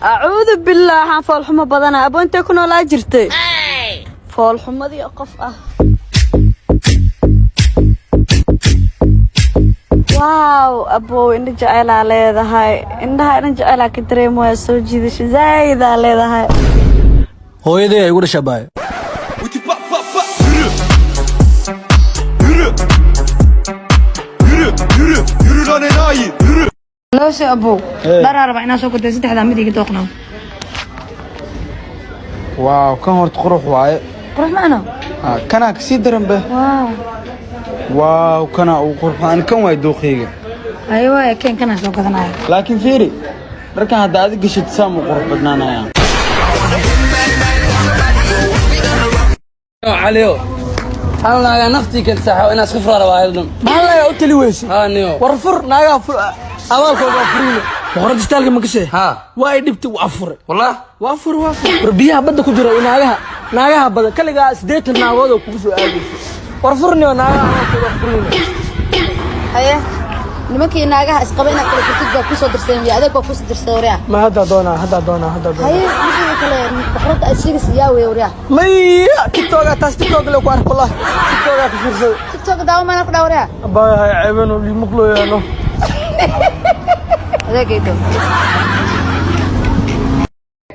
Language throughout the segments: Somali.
أعوذ بالله عن فول حمى بدنا أبو أنت كنا لا جرتي فول حمى دي أقف واو أبو إن جعل على هاي إنها إن جعل كتري مو سوجي ذش زايد على هاي هو يدي يقول شباب لو سي أبو دار 40 سو كنت 3 مدي توقنا واو كان هورت قروح واي قروح معنا كان كسي درن به واو كان وقروح أنا كان واي دوخيga أيوة كان سو كذا لكن فيري markan hadda aad gashid saam qurux badnaanaya عليو أنا نفتي كنت ساحة أنا صفر على واحد ما لا يقول لي ويش ها نيو ورفر ناقة أولك وافرين وخرج استالك مكسي ها وايد دبت وافر والله وافر ربيها بدك كجرا ناقة بدك كل جا سديت الناقة وكوسو أجلس ورفرني وناقة وافرين هيا nimankii naagaha isqabayna kala kutubka ku soo dirsan iyo adeeg ku soo dirsan wariya ma hada doona haye midii kale boqorada asigas yaa weey wariya may tiktoka taas tiktok le ku arko wallahi tiktoka ku fiirso tiktok daawo ma ku dhawriya abaa hay ceebano li maqlo yaano adeegaydo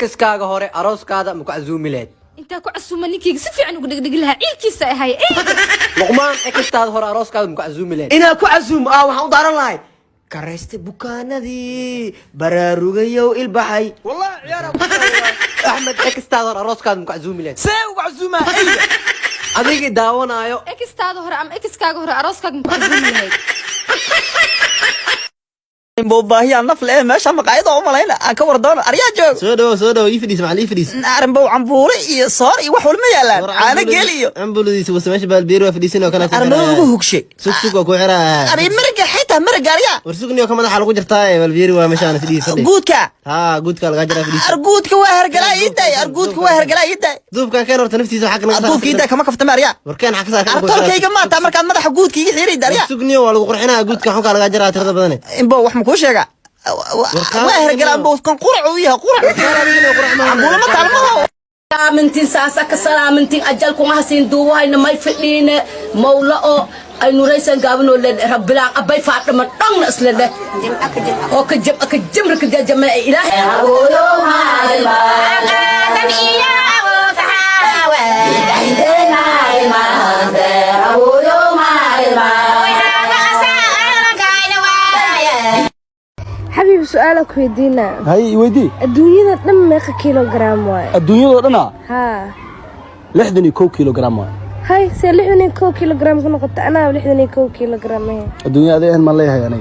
kiskaaga hore arooskaada ma ku azuumileed inta ku casuuma ninkii si fiican ugu dhigdhig lahaa ciilkiisa ahay luqmaan kistaada hore arooskaada ma ku azuumileed ina ku azuum waxaan u daaran lahay karayste bukaanadii baraarugayow ilbaxay wallahi ciyaara axmed kistaada hore arooskaada ma ku azuumileed see ugu casuuma adiga daawanaayo kistaada hore ama kiskaaga hore arooskaaga ma ku casuumi lahayd boobahiya nafle meesha maqaayada oo malayna aan ka wardoon aryaa joog soo dhaw ifidis macali ifidis naaran bow cambuure iyo soor iyo wax walma yaalaan caana geel iyo cambuuladiisa wasmeesha baalbiir waa fidhisin oo kala arno ugu hugshay sug ku xiraa ari marga xitaa marga aryaa warsugniyo ka madaxa lagu jirtaa baalbiir waa meeshaan fidhisan guudka guudka laga jira fidhisan arguudka waa hergalaa iiday arguudka waa hergalaa iiday duubka keen horta naftiisa waxa kana duubka iiday kama kaftama aryaa warkeen xaq saaka artolkayga maanta markaad madaxa guudka iga xiray aryaa warsugniyo waa lagu qurxinaa guudka xunka laga jira tirada badan inbo wax ma ku sheega waa hergalaan booskan qurac uu yahay qurac cambuule ma talmo منتين ساسك سلام منتين أجل كون حسين دوهاي نماي فتلين مولا أو أي نوريسن قابنو لد رب العالمين أبي فاطمة تون أصل ده أو كجم ركض جمع إلهي أولو هاي ما نبيا أو تحاوى عندنا ما أولو ما حبيبي سؤالك ويدينا هاي ويدي الدنيا دم ميقا كيلوغرام واي الدنيا دنا ها 62 كيلوغرام واي هاي سي 62 كيلوغرام كنا قلت انا 62 كيلوغرام هي الدنيا هذه ما ليها يعني